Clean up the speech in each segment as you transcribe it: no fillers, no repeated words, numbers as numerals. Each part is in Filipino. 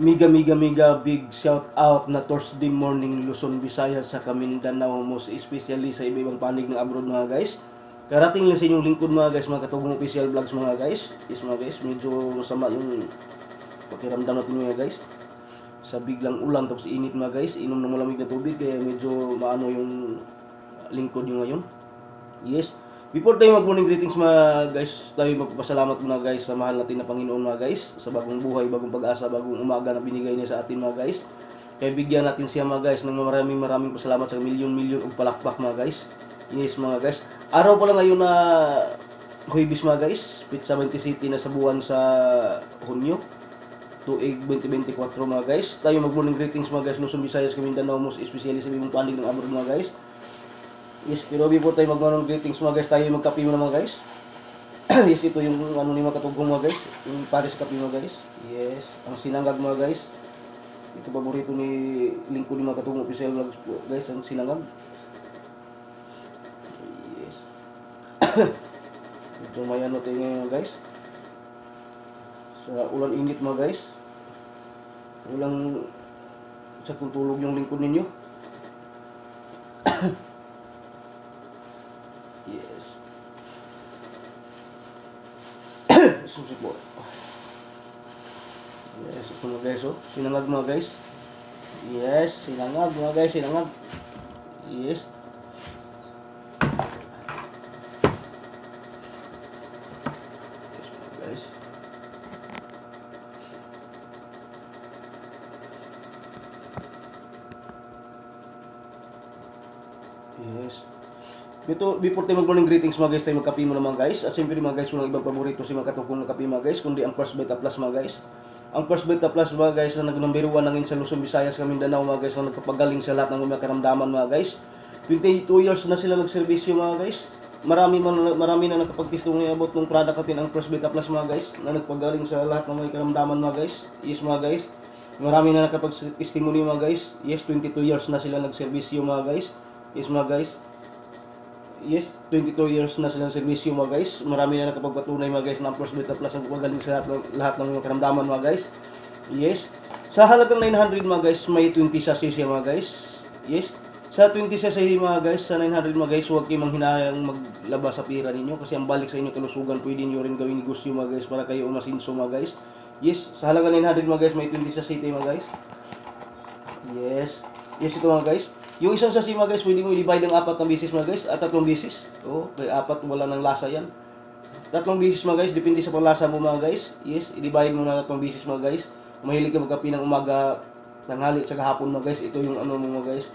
mega big shout out na Thursday morning Luzon, Visayas sa Mindanao, most especially sa iba-ibang panig ng abroad mga guys. Karating lang sa inyong lingkod mga guys, mga Katugong Official Vlogs mga guys. Yes mga guys, medyo masama yung pakiramdam natin mga guys. Sa biglang ulan tapos init mga guys, inom ng malamig na tubig kaya medyo maano yung lingkod yung ngayon. Yes. Before tayo mag-morning greetings mga guys, tayo magpapasalamat muna guys sa mahal natin na Panginoon mga guys, sa bagong buhay, bagong pag-asa, bagong umaga na binigay niya sa atin mga guys. Kaya bigyan natin siya mga guys ng maraming pasalamat sa milyon-milyon og palakpak mga guys. Yes mga guys. Araw pa lang ngayon na Huwebes mga guys, Pizza 20 City na sa buwan sa Hunyo, tuig 2024 mga guys. Tayo mag-morning greetings mga guys, Luzon, Visayas, Mindanao, most especially sa ibang panig ng abroad mga guys. Yes, pero before tayo mag-morning greetings mga guys, tayo magkape muna mga guys. Yes, ito yung ano ni mga Katugong mga guys, yung Paris kape mga guys. Yes, ang sinangag mga guys. Ito paborito ni lingkod ni mga Katugong Official Vlogs po guys, ang sinangag. Yes. Ito may ano tayo ngayon guys. Sa ulan init mga guys. Ulang sa tulog yung lingkod ninyo. Yes. Susi po. Yes, ito mga guys, oh. Sinangag mga guys. Yes, sinangag mga guys, sinangag. Yes. Yes mga guys. Yes. Before tayo mag-morning greetings mga guys, tayo magkape muna mga guys. At siyempre mga guys, walang ibang paborito si mga Katugong na kape mga guys, kundi ang First Beta Plus mga guys. Ang First Beta Plus mga guys na nag-number 1 na ngayon sa Luzon, Visayas, Mindanao mga guys, na nagpapagaling sa lahat ng mga karamdaman mga guys. 22 years na sila nagserbisyo mga guys. Marami na nakapag-testimony about ng product natin, ang First Beta Plus mga guys, na nagpagaling sa lahat ng mga karamdaman mga guys. Yes mga guys. Marami na nakapag-testimony mga guys. Yes, 22 years na sila nagserbisyo mga guys. Yes mga guys. Yes, 22 years na silang servisyo mga guys. Marami na nakapagpatunay mga guys na ang First Beta Plus ang magaling sa lahat ng mga karamdaman mga guys. Yes. Sa halagang 900 mga guys, may 20 sachet siya mga guys. Yes. Sa 20 sachet mga guys, sa 900 mga guys, huwag kayong manghinayang maglabas sa pira ninyo kasi ang balik sa inyo kalusugan, pwede nyo rin gawin negosyo mga guys para kayo umasinso mga guys. Yes, sa halagang 900 mga guys, may 20 sachet mga guys. Yes. Yes, ito mga guys. Yung isang sachet mga guys, pwede mo i-divide ng 4 na bisis mga guys, at 3 bisis. Oh, kaya 4 wala ng lasa yan. 3 bisis mga guys, depende sa panglasa mo mga guys. Yes, i-divide mo na 3 bisis mga guys. Mahilig ka magkape ng umaga, tanghali, sa hapon mga guys. Ito yung ano mo mga guys.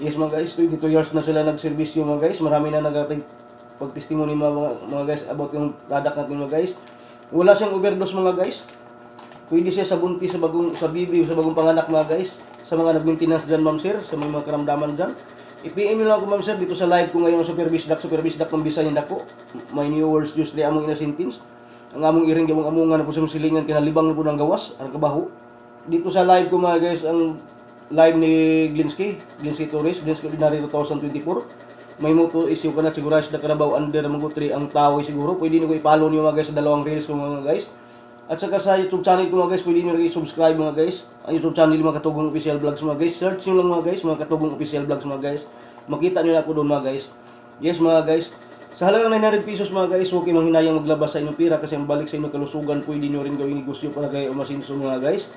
Yes mga guys, 22 years na sila nagservisyo mga guys. Marami na pag-testimony mga guys about yung product natin mga guys. Wala siyang overdose mga guys. Pwede siya sa buntis, sa bibi, sa bagong panganak mga guys. Sa mga nag-maintenance dyan ma'am sir, sa mga karamdaman dyan. I-PM nyo lang ako ma'am sir dito sa live ko ngayon sa Super Bisdak ng Bisaya Dako. My new words just di among ina sentence. Ang among iring gawang amungan na po sa silingan kinalibang na po ng gawas, ang kabaho. Dito sa live ko mga guys, ang live ni Glinsky Torres, Glinsky Ordinary 2024. May moto issue ka na siguro sa Karabaw under mga 3 ang tao siguro. Pwede niyo ko i-follow niyo mga guys sa dalawang reels ko mga guys. At saka sa YouTube channel ko mga guys, pwede nyo rin i-subscribe mga guys. Ang YouTube channel mga Katugong Official Vlogs mga guys. Search nyo lang mga guys, mga Katugong Official Vlogs mga guys. Makita nyo na ako doon mga guys. Yes mga guys. Sa halagang 900 pesos mga guys, huwag kayong manghinayang maglabas sa inyong pira kasi ang balik sa inyong kalusugan, pwede nyo rin gawin negosyo para kayo umasinso mga guys.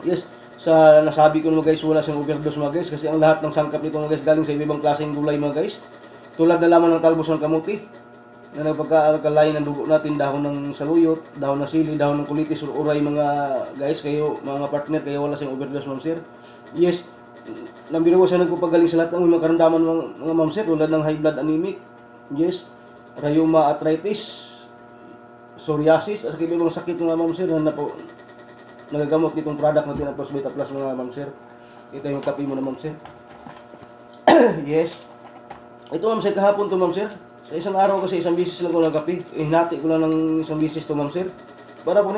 Yes. Sa nasabi ko mga guys, wala siyang overdose mga guys kasi ang lahat ng sangkap nito mga guys galing sa ibang klaseng gulay mga guys. Tulad na lamang ng talbos ng kamuti na nagpagkaalkalay ng dugo natin, dahon ng saluyot, dahon ng sili, dahon ng kulitis, or uray mga guys, kayo mga partner, kayo wala siyang overdose ma'am sir. Yes, nambiro ko siya nagpapagaling sa lahat ng mga karamdaman mga ma'am sir, tulad ng high blood anemic, yes, rheuma arthritis, psoriasis, at saka ibang sakit mga ma'am sir na nagagamot nitong product natin ang First Beta Plus mga ma'am sir. Ito yung kape mo na ma'am sir. Yes, ito ma'am sir, kahapon to ma'am sir. Sa isang araw kasi isang bisis lang ko nagkape. Hinati ko lang ng isang bisis to ma'am sir. Para pa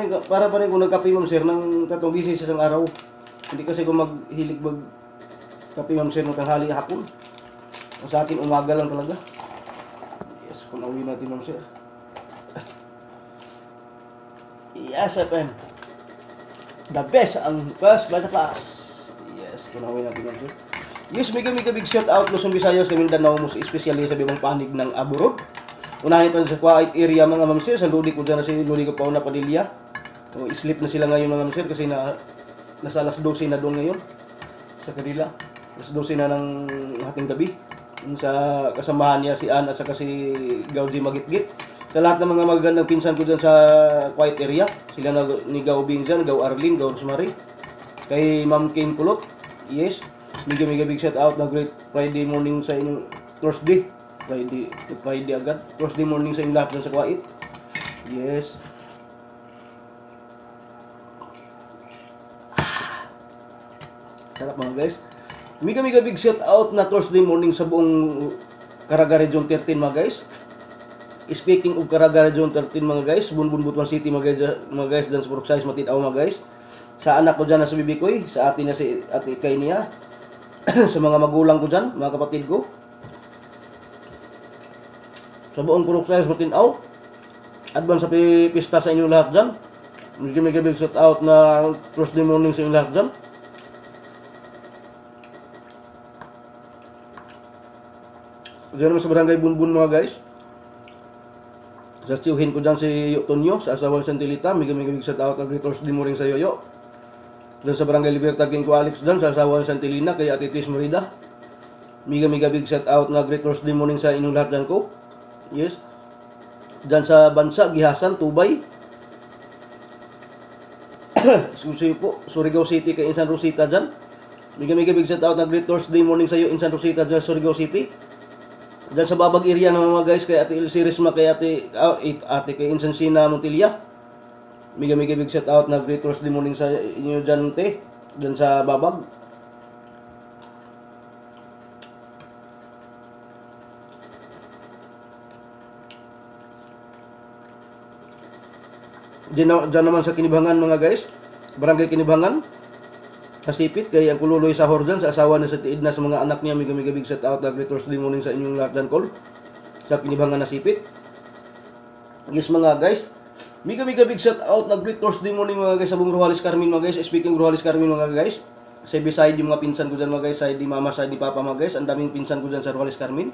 rin ko nagkape ma'am sir ng 3 bisis sa isang araw. Hindi kasi ko maghilig kape ma'am sir ng tanghali hapon. Sa akin umaga lang talaga. Yes, kung nauwi natin ma'am sir. Yes, FM. The best ang First Bite Plus. Yes, kunawin natin ito. Yes, mega big shout out Luzon, Visayas, Mindanao, most especially sa bibang panig ng Aburod. Unahin ito sa quiet area mga mamsir, sa ludi ko dyan na si Ludi ko Pauna Padilla. O, sleep na sila ngayon mga mamsir kasi nasa alas 12 na doon ngayon sa kanila. Alas 12 na ng hating gabi. Sa kasamahan niya si Ann at saka si Gauji Magitgit. Sa lahat ng mga magagandang pinsan ko dyan sa quiet area, sila ni Gau Bing dyan, Gau Arlene, Gau Rosemary, kay Ma'am King Kulot. Yes, mega big shout out na great Friday morning sa inyong Friday agad. Thursday morning sa inyong lahat dyan sa quiet. Yes. Sarap mga guys. Mega big shout out na Thursday morning sa buong Caraga Region 13 mga guys. Speaking of Caraga Region 13 mga guys, Bunbun Butuan City mga guys dyan sa Purok Size Matitaw mga guys. Sa anak ko dyan na sa Bibikoy, sa ate na si Ate Kay niya, sa mga magulang ko dyan, mga kapatid ko. Sa buong Purok Size Matitaw, advance sa pista sa inyo lahat dyan. Mega big shout out na Thursday morning sa inyo lahat dyan. Diyan naman sa Barangay Bunbun mga guys. Sa tiyuhin ko dyan si Tonyo, sa asawa ni Santilita, mega big shout out na Thursday morning sa Yoyo. Diyan sa Barangay Libertad King ko Alex dyan, sa asawa ni Santilina, kay Ate Tis Merida. Mega big shout out na great Thursday morning sa inyong lahat dyan ko. Yes. Diyan sa Bansa, Gihasan, Tubay. Excuse po, Surigao City kay Insan Rosita dyan. Mega big shout out na great Thursday morning sa iyo, Insan Rosita dyan, Surigao City. Diyan sa Babag area ng mga guys, kay Ate Elsie Risma, kay Ate kay Insan Sina Montilla. Mega big shout out na great Thursday morning sa inyo dyan, te. Diyan sa Babag. Diyan naman sa Kinibangan mga guys, Barangay Kinibangan, Kasipit, kay ang Kululoy sa Horjan, sa asawa na sa Tiid na sa mga anak niya, mega big shout out na great Thursday morning sa inyong lahat dyan, call. Sa Kinibangan na Sipit. Yes mga guys, mega big shout out na great Thursday morning mga guys sa buong Rojalis Carmen mga guys. Speaking of Rojalis Carmen mga guys, sa beside yung mga pinsan ko dyan mga guys, side di mama, side di papa mga guys, ang daming pinsan ko dyan sa Rojalis Carmen.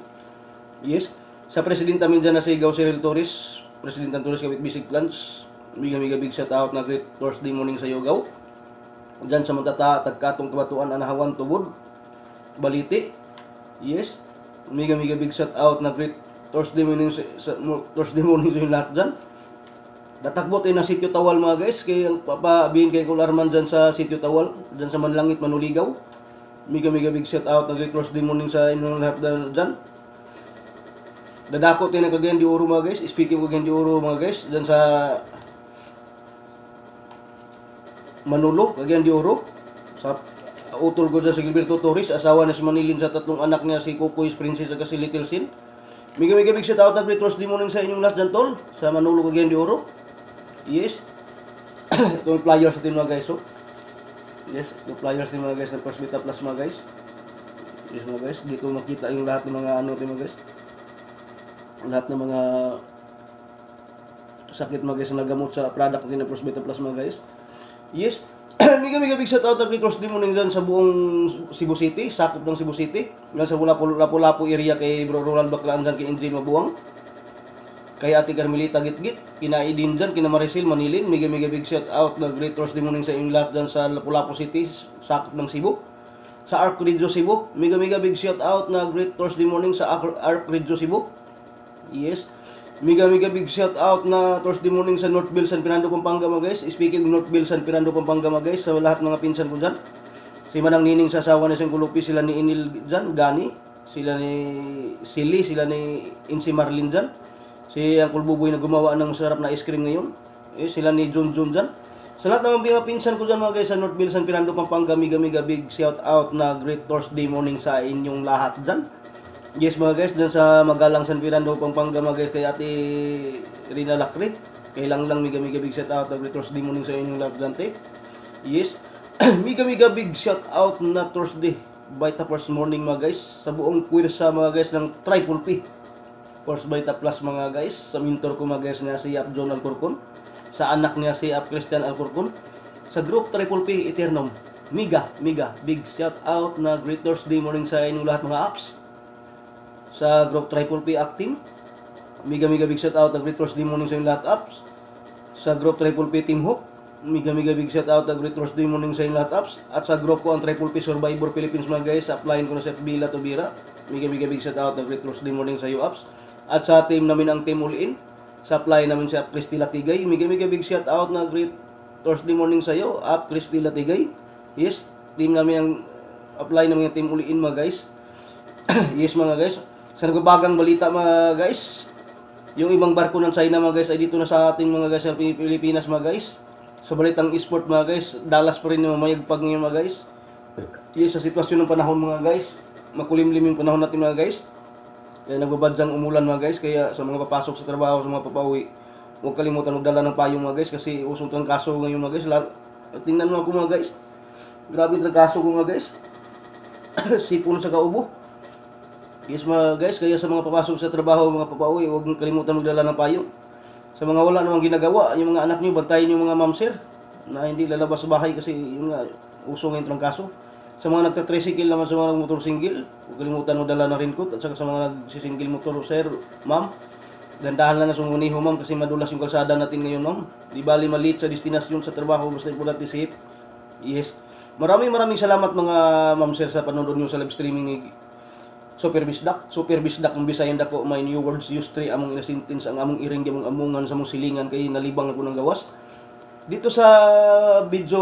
Yes, sa presidenta min dyan na si Gau Cyril Torres, Presidente Torres Kawit Basic Plans, mega big shout out na great Thursday morning sa iyo Gau. Diyan sa Magtata, Tagkatong Kabatuan, Anahawan, Tubod, Baliti. Yes, mega big shout out na great Thursday morning sa yung lahat dyan. Datakbot na Sitio Tawal mga guys, kay ang papabihin kay Kularman dyan sa Sitio Tawal, dyan sa Manlangit, Manuligaw. Mega big shout out na great Thursday morning sa inyong lahat dyan. Dadako na kagayan di Oro mga guys, speaking of kagayan di Oro mga guys, dyan sa Manolo, kagayan di Oro. Sa utol ko dyan si Gilberto Torres, asawa na si Manilin sa tatlong anak niya, si Kukoy, Princess at si Little Sin. Mega big shout out na great Thursday morning sa inyong lahat dyan tol, sa Manolo, kagayan di Oro. Yes. Itong flyers natin mga guys, oh. Yes, itong flyers natin mga guys ng First Bite Plus mga guys. Yes mga guys, dito makita yung lahat ng mga ano natin mga guys. Lahat ng mga sakit mga guys na nagamot sa product natin ng First Bite Plus mga guys. Yes. Mega big shout out na great Thursday morning dyan sa buong Cebu City, sakop ng Cebu City. Yan sa Lapu-Lapu area kay Bro Roland Baclaan dyan, kay Angel Mabuang. Kay Ate Carmelita Gitgit, kina Idin dyan, kina Maricel Manilin. Mega big shout out na great Thursday morning sa inyong lahat dyan sa Lapu-Lapu City, sakop ng Cebu. Sa Arc Radio Cebu, mega big shout out na great Thursday morning sa Arc Radio Cebu. Yes. Mega big shout out na Thursday morning sa Northville, San Fernando, Pampanga mga guys. Speaking of Northville, San Fernando, Pampanga mga guys, sa lahat mga pinsan ko dyan. Si Manang Nining sa asawa na siyang Kulupi, sila ni Inil dyan, Gani. Sila ni Silly, sila ni Insi Marlin dyan. Si Uncle Buboy na gumawa ng masarap na ice cream ngayon. Sila ni John dyan. Sa lahat ng mga pinsan ko dyan mga guys sa Northville, San Fernando, Pampanga, mega big shout out na great Thursday morning sa inyong lahat dyan. Yes mga guys, dyan sa Magalang, San Fernando, Pampanga mga guys, kay Ate Rina Lacre. Kay lang mega big shout out na great Thursday morning sa inyong lahat dyan, te. Yes. mega big shout out na Thursday Bite Plus morning mga guys sa buong puwersa mga guys ng Triple P First Bite Plus mga guys, sa mentor ko mga guys na si Ap John Alcorcon, sa anak niya si Ap Christian Alcorcon, sa group Triple P Eternum. Mega big shout out na Great Thursday morning sa inyong lahat mga apps. Sa group Triple P Acting, mega big shout out na Great Thursday morning sa inyong lahat apps. Sa group Triple P Team Hook, mega big shout out na Great Thursday morning sa inyong lahat apps. At sa group ko ang Triple P Survivor Philippines mga guys, applyin ko na sa FB La Tobira. Mega big shout out na Great Thursday morning sa iyo apps. At sa team namin ang Team All In, sa apply namin sa Christy Latigay, mega big shout out na Great Thursday morning sa iyo, App Christy Latigay. Yes, team namin ang apply namin ang Team All In mga guys. Yes mga guys. Sa nagbabagang balita mga guys, yung ibang barko ng China mga guys ay dito na sa ating mga guys sa Pilipinas mga guys. Sa balitang esport mga guys, Dallas pa rin yung mayagpag ngayon mga guys. Yes, sa sitwasyon ng panahon mga guys, makulimlim yung panahon natin mga guys. Kaya nagbabadyang umulan mga guys, kaya sa mga papasok sa trabaho, sa mga papauwi, huwag kalimutan magdala ng payong mga guys kasi usong trangkaso ngayon mga guys. Tingnan mo ako mga guys, grabe trangkaso ko mga guys. Sipon sa kaubo. Yes mga guys, kaya sa mga papasok sa trabaho, mga papauwi, huwag kalimutan magdala ng payong. Sa mga wala namang ginagawa, yung mga anak nyo, bantayin yung mga mamsir na hindi lalabas sa bahay kasi yung nga, usong ngayon trangkaso. Sa mga nagtatricycle naman, sa mga motor single, huwag kalimutan magdala ng raincoat. At saka sa mga nagsisingle motor, sir, ma'am, gandahan lang na sa muniho ma'am kasi madulas yung kalsada natin ngayon ma'am. Di bali maliit sa destinasyon sa trabaho, basta importante safe. Yes. Maraming salamat mga ma'am sir sa panonood nyo sa live streaming ni Super Bisdak ang Bisayan dako may new words use 3 among inasintins ang among iring among amungan sa mong silingan kay nalibang ako ng gawas. Dito sa video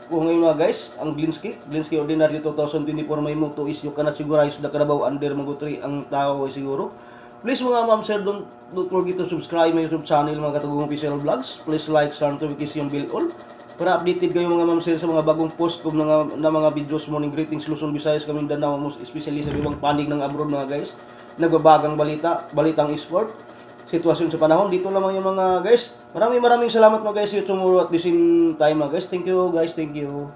ko ngayon mga guys, ang Glinsky Ordinary 2024 may mo to issue cannot sigurize the Carabao under Magutri ang tao ay siguro. Please mga ma'am sir, don't forget to subscribe my YouTube channel mga Katugong Official Vlogs. Please like, share, notification bell all para updated kayo mga ma'am sir sa mga bagong post ko na mga videos. Morning greetings Luzon, Visayas, Mindanao, most especially sa ibang panig ng abroad mga guys. Nagbabagang balitang sport, sitwasyon sa panahon. Dito lamang yung mga guys. Maraming salamat mga guys. Tomorrow at the same time mga guys. Thank you guys, thank you.